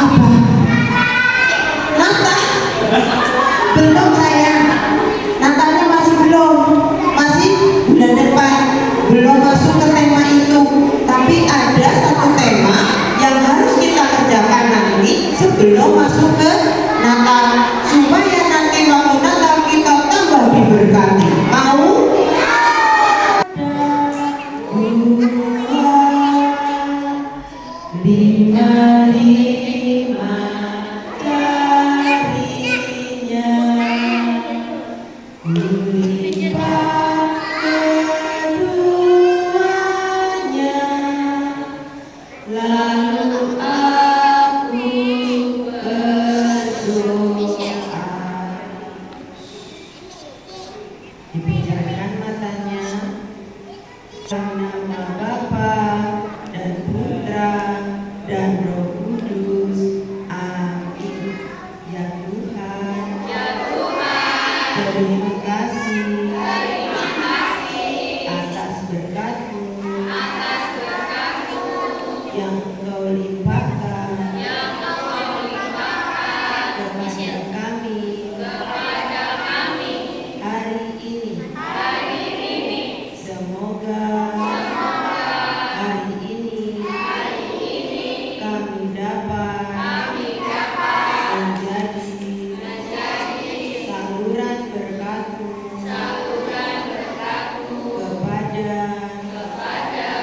Apa? Natal? Belum sayang. Natalnya masih belum. Masih bulan depan. Belum masuk ke tema itu. Tapi ada satu tema yang harus kita kerjakan nanti sebelum masuk ke Natal, supaya nanti waktu Natal kita tambah diberkati. Mau? Lima darinya melimpah keduanya, lalu aku berdoa. Dipejamkan matanya. Dalam nama Bapa dan Putra dan Roh Kudus. Amin. Ya Tuhan, terima kasih atas berkat-Mu yang Engkau limpahkan kepada kami hari ini. Semoga hari ini kami dapat menjadi saluran berkat-Mu kepada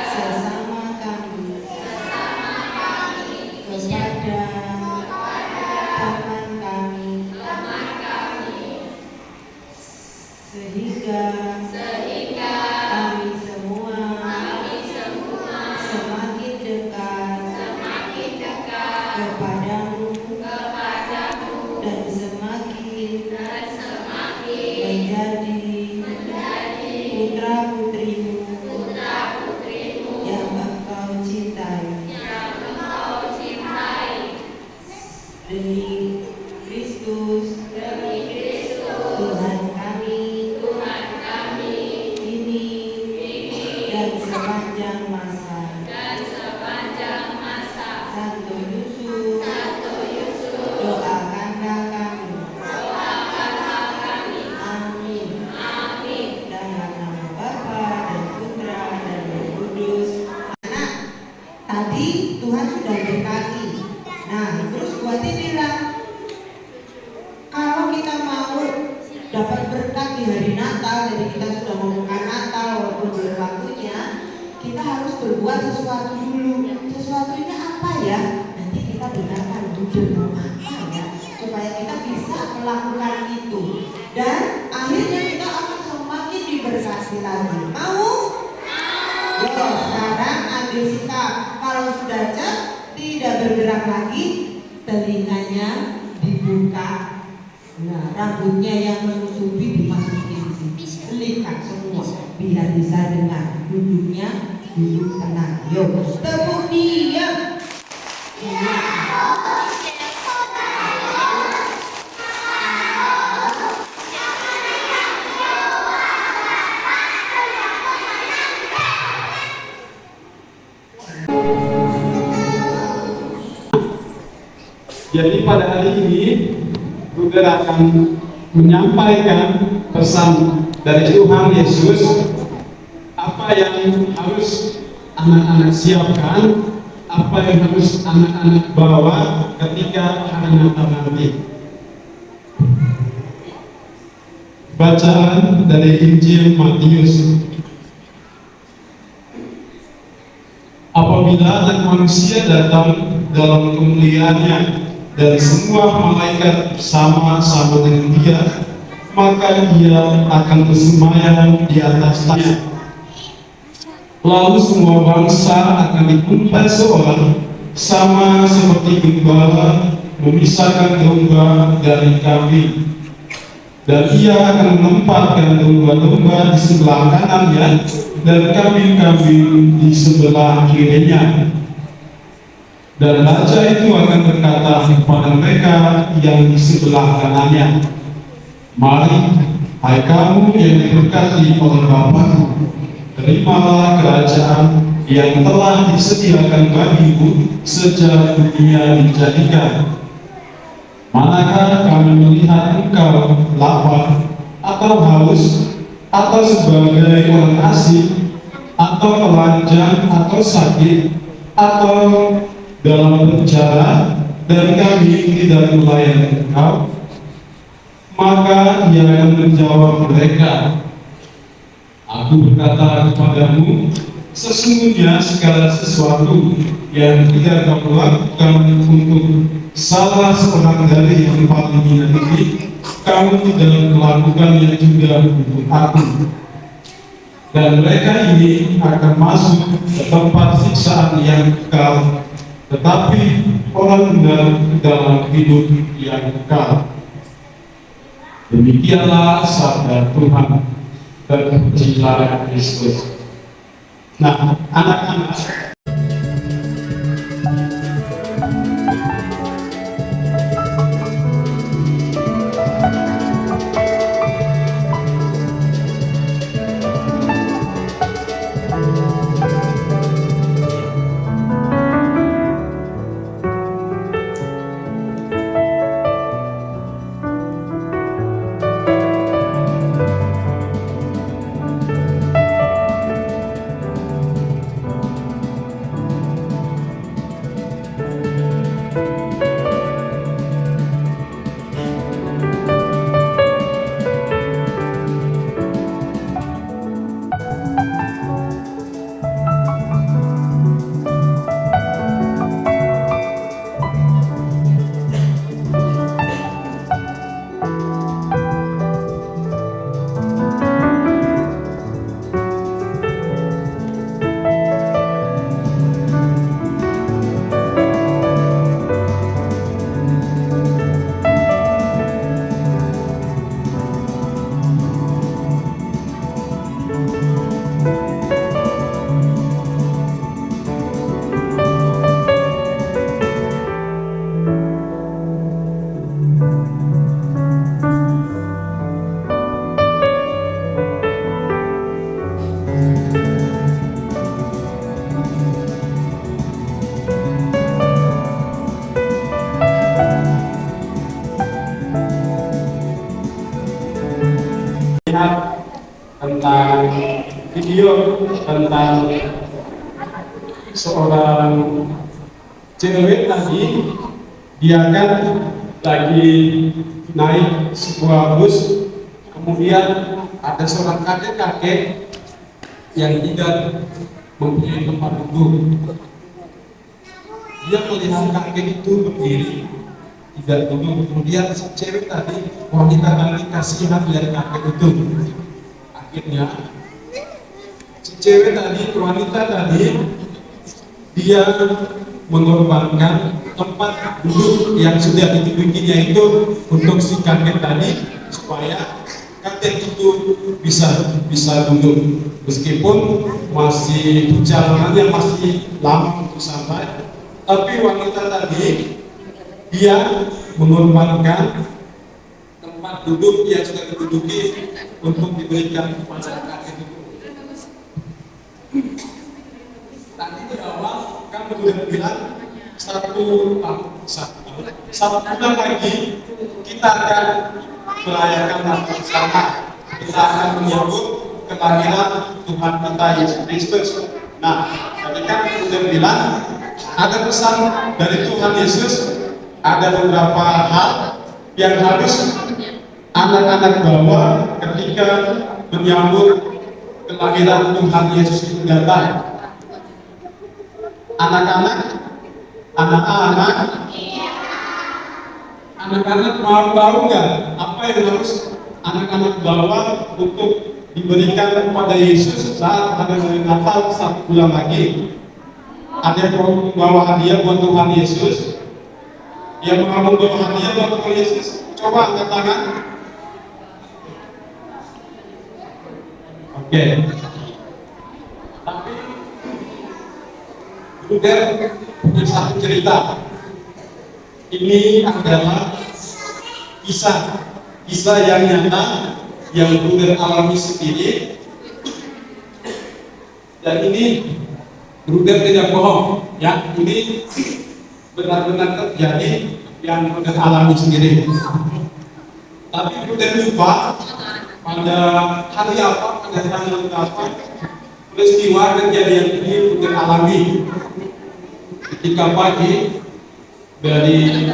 sesama kami, kepada teman kami, sehingga kami semua semakin dekat kepadamu dan semakin menjadi putra-putrimu yang Engkau cintai. Demi Kristus Tuhan kami ini dan sepanjang masa. Santo Yusuf, doakanlah kami. Amin. Dalam nama Bapa dan Putra dan Roh Kudus. Anak, tadi Tuhan sudah berkati. Nah, terus buat inilah, kalau kita mau dapat berkat di hari Natal, jadi kita sudah membuka Natal walaupun belum waktunya, kita harus berbuat sesuatu dulu. Sesuatunya apa ya? Nanti kita dengarkan dulu apa ya, supaya kita bisa melakukan itu. Dan akhirnya kita akan semakin diberkati lagi. Mau? Yo, sekarang ambil sikap. Kalau sudah cek, tidak bergerak lagi, telinganya dibuka. Nah, rambutnya yang menutupi dimasukin di sini. Lihat semua, biar bisa dengar. Duduknya duduk tenang. Yuk, tepuk diam. Jadi pada hari ini Ruger akan menyampaikan pesan dari Tuhan Yesus, apa yang harus anak-anak siapkan, apa yang harus anak-anak bawa ketika hari Natal nanti. Bacaan dari Injil Matius. Apabila Anak Manusia datang dalam kemuliaannya dan semua malaikat bersama-sama dengan Dia, maka Dia akan bersemayam di atas tanah. Lalu semua bangsa akan dikumpul seorang, sama seperti gembala memisahkan domba dari kambing. Dan Ia akan menempatkan domba-domba di sebelah kanannya dan kambing-kambing di sebelah kirinya. Dan raja itu akan berkata kepada mereka yang di sebelah kanannya, "Mari, hai kamu yang diberkati oleh Bapa, terimalah kerajaan yang telah disediakan bagimu sejak dunia dijadikan. Manakah kami melihat engkau lapar atau haus, atau sebagai orang asing, atau telanjang, atau sakit, atau dalam penjara, dan kami tidak melayani engkau? Maka ia akan menjawab mereka, Aku berkata kepadamu, sesungguhnya segala sesuatu yang tidak kau lakukan untuk salah seorang dari yang paling hina ini, kamu tidak melakukannya juga untuk aku. Dan mereka ini akan masuk ke tempat siksaan yang kekal, tetapi orang benar dalam hidup yang kekal. Demikianlah sabda Tuhan. Terpujilah Kristus. Nah, anak-anak, lihat tentang video tentang seorang cewek tadi, dia kan lagi naik sebuah bus, kemudian ada seorang kakek-kakek yang tidak mempunyai tempat duduk. Dia melihat kakek itu berdiri tidak duduk, kemudian si cewek tadi, wanita tadi kasihan lihat kakek itu. Akhirnya si cewek tadi, wanita tadi, dia mengorbankan tempat duduk yang sudah didudukinya itu untuk si kakek tadi, supaya kakek itu bisa duduk, meskipun masih perjalanannya masih lama untuk sampai. Tapi wanita tadi, dia mengorbankan tempat duduk yang sudah diduduki untuk diberikan kepada kakek itu. Tadi di awal kamu sudah bilang satu bulan lagi kita akan merayakan Natal bersama. Kita akan menyambut kelahiran Tuhan kita Yesus Kristus. Nah, tadi kan sudah bilang ada pesan dari Tuhan Yesus. Ada beberapa hal yang harus anak-anak bawa ketika menyambut kelahiran Tuhan Yesus itu datang. Anak-anak mau nggak apa yang harus anak-anak bawa untuk diberikan kepada Yesus saat hari Natal 1 bulan lagi? Ada yang mau bawa hadiah buat Tuhan Yesus? Yang mau bawa hadiah buat Tuhan Yesus, coba angkat tangan. Oke. Tapi Bruder punya satu cerita. Ini adalah kisah yang nyata yang Bruder alami sendiri. Dan ini Bruder tidak bohong, ya ini benar-benar terjadi yang Bruder alami sendiri. Tapi Bruder lupa pada hari apa, pada tanggal berapa peristiwa kejadian ini Bruder alami. Ketika pagi dari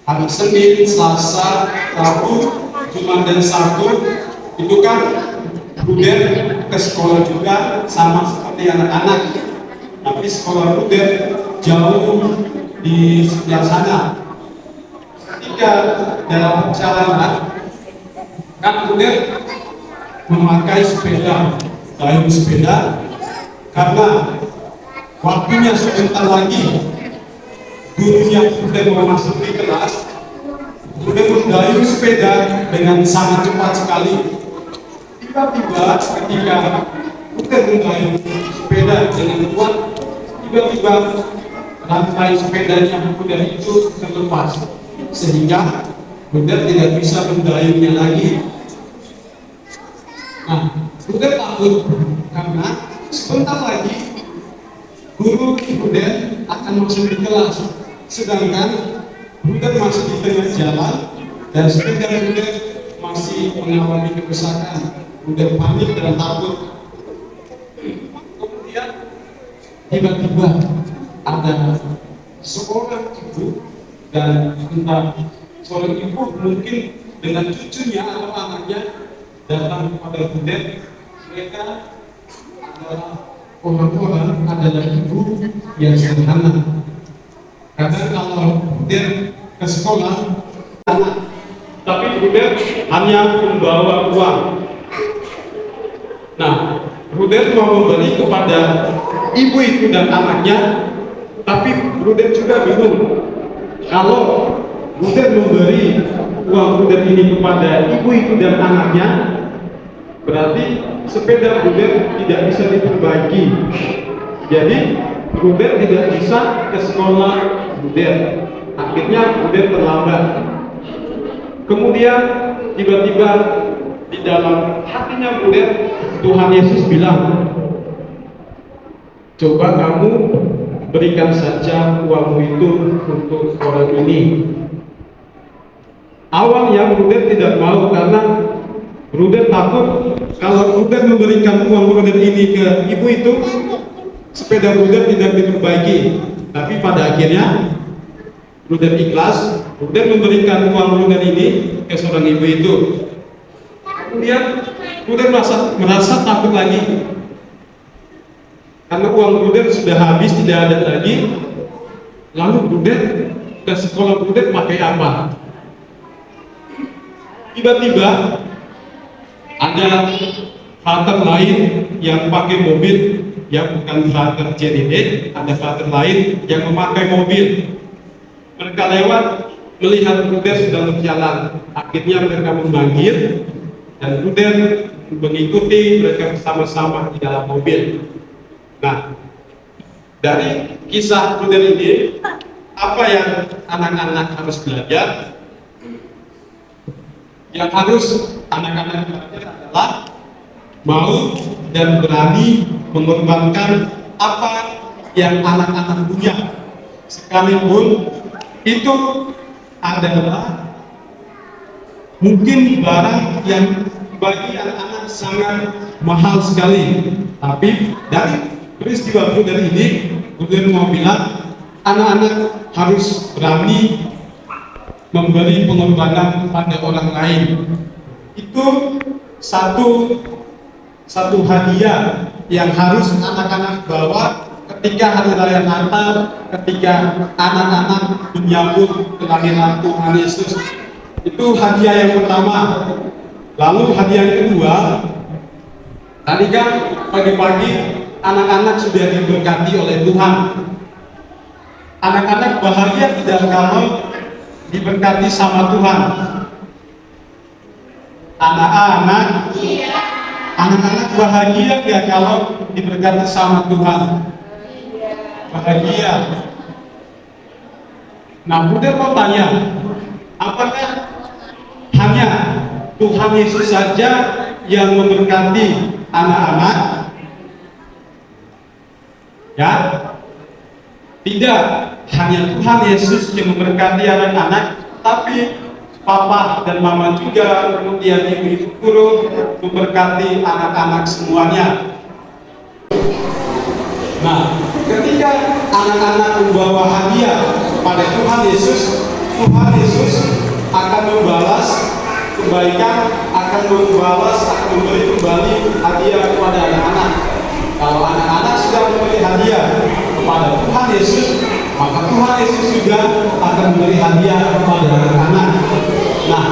hari Senin, Selasa, Rabu, Jumat dan Sabtu itu kan Bruder ke sekolah juga sama seperti anak-anak, tapi sekolah Bruder jauh di sebelah sana. Ketika dalam perjalanan kan Bruder memakai sepeda, dayung sepeda, karena waktunya sebentar lagi gurunya Bruder mau masuk di kelas. Bruder mendayung sepeda dengan sangat cepat sekali. Tiba-tiba ketika Bruder mendayung sepeda dengan kuat, tiba-tiba rantai sepedanya Bruder itu terlepas, sehingga Bruder tidak bisa mendayungnya lagi. Nah, Bruder takut karena sebentar lagi guru Bruder akan masuk di kelas, sedangkan Bruder masih di tengah jalan dan sepeda Bruder masih mengalami kerusakan. Bruder panik dan takut. Kemudian tiba-tiba ada seorang ibu dan entah seorang ibu mungkin dengan cucunya atau anaknya datang kepada Bruder. Mereka adalah orang-orang, adalah ibu yang sederhana. Kadang kalau Bruder ke sekolah anak, tapi Bruder hanya membawa uang. Nah, Bruder mau memberi kepada ibu itu dan anaknya, tapi Bruder juga bingung. Kalau Bruder memberi uang Bruder ini kepada ibu itu dan anaknya, berarti sepeda Bruder tidak bisa diperbaiki. Jadi Bruder tidak bisa ke sekolah Bruder. Akhirnya Bruder terlambat. Kemudian tiba-tiba di dalam hatinya Bruder, Tuhan Yesus bilang, coba kamu berikan saja uangmu itu untuk orang ini. Awalnya Bruder tidak mau karena Bruder takut kalau Bruder memberikan uang Bruder ini ke ibu itu, sepeda Bruder tidak diperbaiki. Tapi pada akhirnya Bruder ikhlas, Bruder memberikan uang Bruder ini ke seorang ibu itu. Kemudian Bruder merasa takut lagi karena uang Bruder sudah habis, tidak ada lagi. Lalu Bruder ke sekolah Bruder pakai apa? Tiba-tiba ada frater lain yang pakai mobil, yang bukan frater CDD, ada frater lain yang memakai mobil. Mereka lewat, melihat Bruder sedang berjalan. Akhirnya mereka memanggil dan Bruder mengikuti mereka bersama-sama di dalam mobil. Nah, dari kisah Bruder ini, apa yang anak-anak harus belajar? Yang harus anak-anak belajar adalah mau dan berani mengorbankan apa yang anak-anak punya, sekalipun itu adalah mungkin barang yang bagi anak-anak sangat mahal sekali. Tapi dari peristiwa Bruder ini, Bruder mau bilang anak-anak harus berani memberi pengorbanan kepada orang lain. Itu satu hadiah yang harus anak-anak bawa ketika hari raya Natal, ketika anak-anak menyambut kelahiran Tuhan Yesus. Itu hadiah yang pertama. Lalu hadiah yang kedua, tadi kan pagi-pagi anak-anak sudah diberkati oleh Tuhan. Anak-anak bahagia tidak kalau diberkati sama Tuhan. Anak-anak bahagia nggak kalau diberkati sama Tuhan? Bahagia. Nah, Bruder mau tanya, apakah hanya Tuhan Yesus saja yang memberkati anak-anak? Ya, tidak hanya Tuhan Yesus yang memberkati anak-anak, tapi papa dan mama juga, kemudian ibu guru memberkati anak-anak semuanya. Nah, ketika anak-anak membawa hadiah pada Tuhan Yesus akan membalas kebaikan, akan memberi kembali hadiah kepada anak-anak. Kalau anak-anak sudah memberi hadiah kepada Tuhan Yesus, maka Tuhan Yesus juga akan memberi hadiah kepada anak-anak. Nah,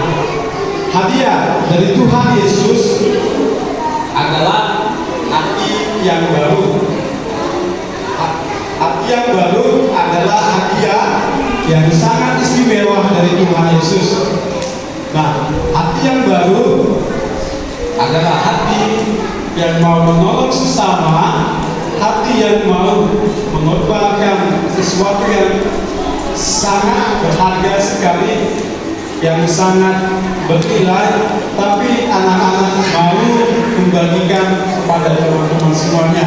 hadiah dari Tuhan Yesus adalah hati yang baru. Hati yang baru adalah hadiah yang sangat istimewa dari Tuhan Yesus. Nah, hati yang baru adalah hati yang mau menolong sesama, hati yang mau mengorbankan sesuatu yang sangat berharga sekali, yang sangat bernilai, tapi anak-anak mau membagikan kepada teman-teman semuanya.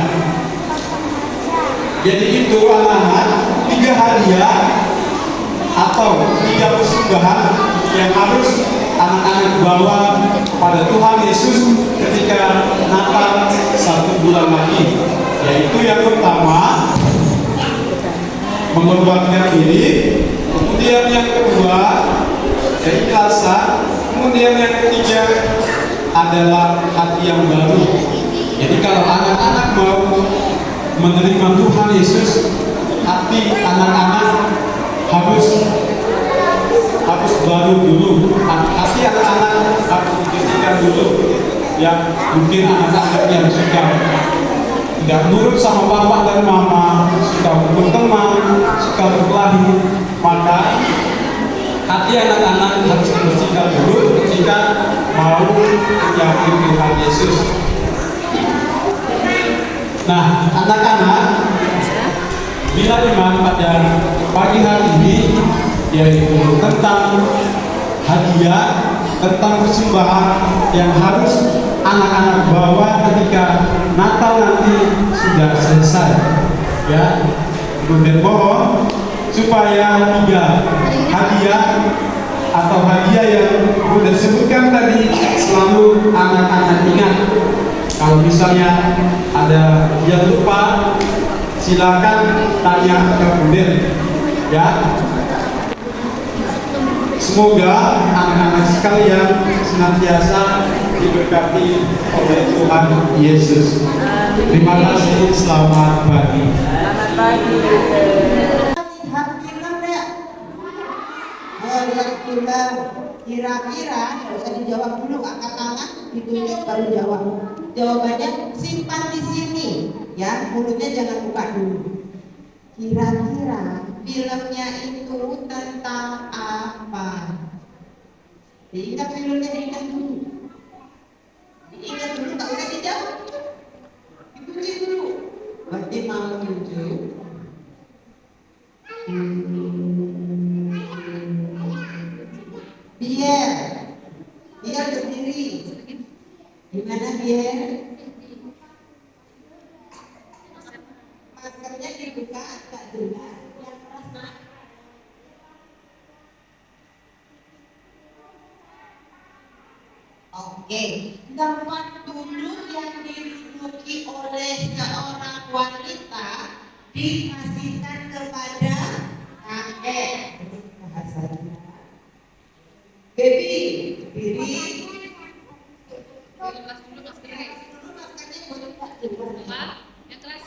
Jadi itu anak-anak, 3 hadiah atau 3 persembahan yang harus anak-anak bawa pada Tuhan Yesus ketika Natal 1 bulan lagi. Yaitu yang pertama, mengorbankan diri, kemudian yang kedua, keikhlasan, kemudian yang ketiga adalah hati yang baru. Jadi kalau anak-anak mau menerima Tuhan Yesus, hati anak-anak harus baru dulu. Hati anak-anak harus dibersihkan dulu. Ya, mungkin anak-anak yang suka tidak nurut sama bapak dan mama, suka pukul teman, suka berkelahi, maka hati anak-anak harus dibersihkan dulu ketika mau menyambut Tuhan Yesus. Nah, anak-anak, bila iman pada pagi hari ini yaitu tentang hadiah, tentang persembahan yang harus anak-anak bawa ketika Natal nanti sudah selesai. Ya, kemudian mohon supaya 3 hadiah atau hadiah yang sudah disebutkan tadi selalu anak-anak ingat. Kalau misalnya ada yang lupa, silakan tanya ke Buden. Ya, semoga anak-anak sekalian senantiasa diberkati oleh Tuhan Yesus. Terima kasih, selamat pagi. Selamat pagi. Lihat film, kira-kira nggak usah dijawab dulu, angkat tangan, ditunjuk baru jawab. Jawabannya simpan di sini, ya, mulutnya jangan buka dulu. Kira-kira filmnya itu tentang apa? Diingat filmnya, diingat dulu. Diingat dulu, nggak usah dijawab. Ditunjuk dulu. Berarti mau tunjuk. Biar berdiri. Gimana biar? Maskernya dibuka agak jelas. Yang keras nak. Oke. Tempat duduk yang diduduki oleh seorang wanita dikasihkan kepada kakek. Bahasanya. Baby, diri. Lepas dulu maskernya. Coba, yang keras.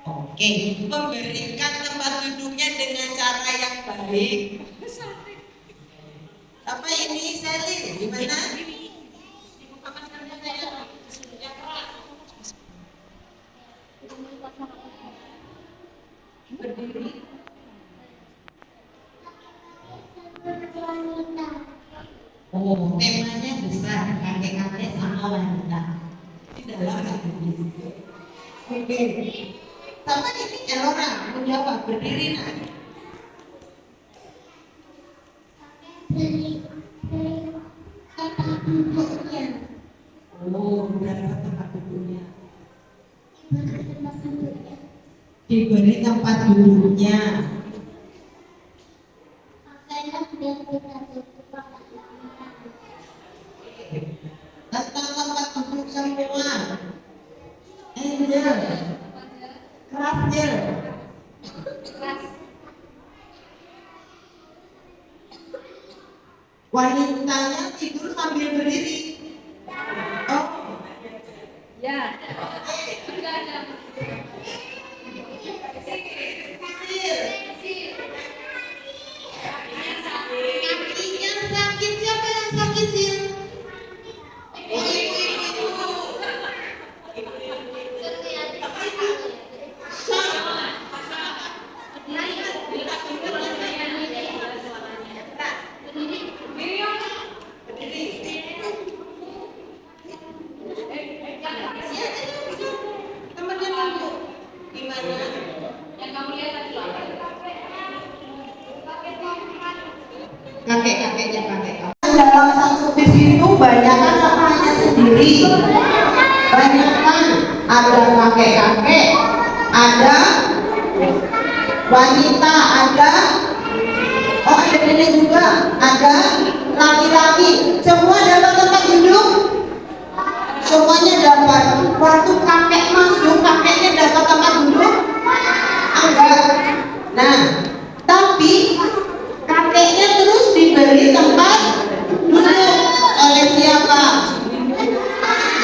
Oke, memberikan tempat duduknya dengan cara yang baik. Apa ini, Sally? Gimana? Dibuka maskernya saya. Yang keras. Berdiri. Oh, temanya besar, kakek-kakek sama wanita. Di dalam tulis. Oke. Sama ini Elora menjawab, berdiri nak. diberi tempat duduknya. Tentang tempat duduk semua. Angel, Rafael. Wanitanya tidur sambil berdiri. Oh, Ya. Sudah ada. kakinya sakit. Siapa yang sakit sih? Oh, ibu. Temannya nunggu. Gimana? Yang kamu lihat tadi loh. Kakek-kakeknya kakek. Dalam satu bis itu banyak kan kakaknya sendiri. Banyak kan ada kakek-kakek, ada wanita, ada nenek juga, ada laki-laki. Semua dapat tempat duduk. Semuanya dapat. Waktu kakek masuk, kakeknya dapat tempat duduk? Enggak. Nah, tapi kakeknya terus diberi tempat duduk oleh siapa?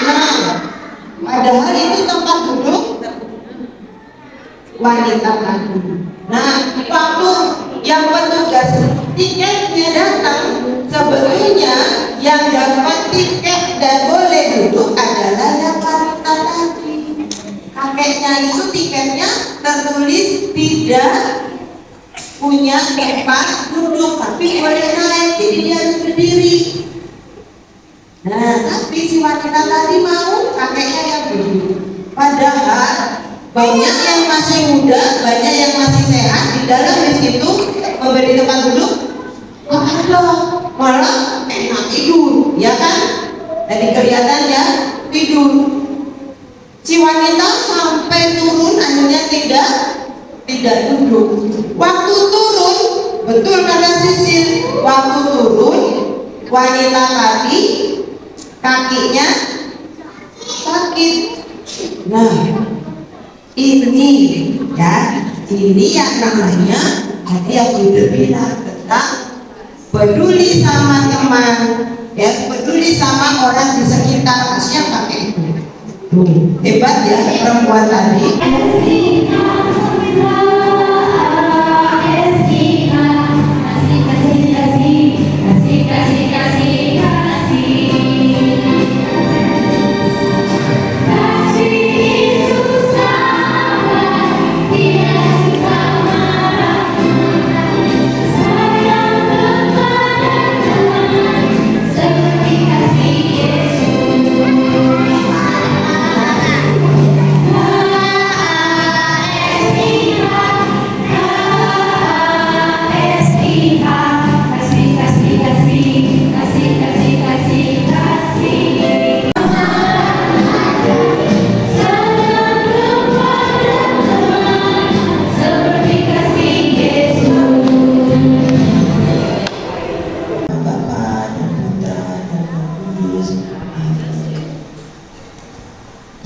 Nah, padahal itu tempat duduk wanita tadi. Nah, waktu yang petugas tiketnya datang, sebetulnya yang dapat tiket dan boleh duduk adalah yang wanita tadi. Kakeknya itu tiketnya tertulis tidak punya tempat duduk, tapi boleh naik, jadi dia harus berdiri. Nah, tapi si wanita tadi mau kakeknya yang duduk. Padahal banyak yang masih muda, banyak yang masih sehat di dalam bis itu memberi tempat duduk. Kok ada? Malah enak tidur, ya kan? Dari kelihatan ya tidur. Si wanita sampai turun akhirnya tidak duduk. Waktu turun, betul kata Sisil, waktu turun wanita tadi kakinya sakit. Nah, ini ya, ini yang namanya tadi aku udah bilang tentang peduli sama teman, ya, peduli sama orang di sekitar. Kasihan kakek itu. Hebat ya perempuan tadi.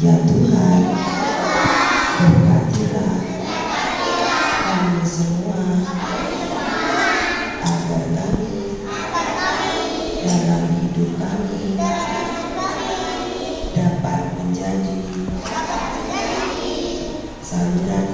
Ya Tuhan, berkatilah kami semua agar kami dalam hidup kami dapat menjadi saluran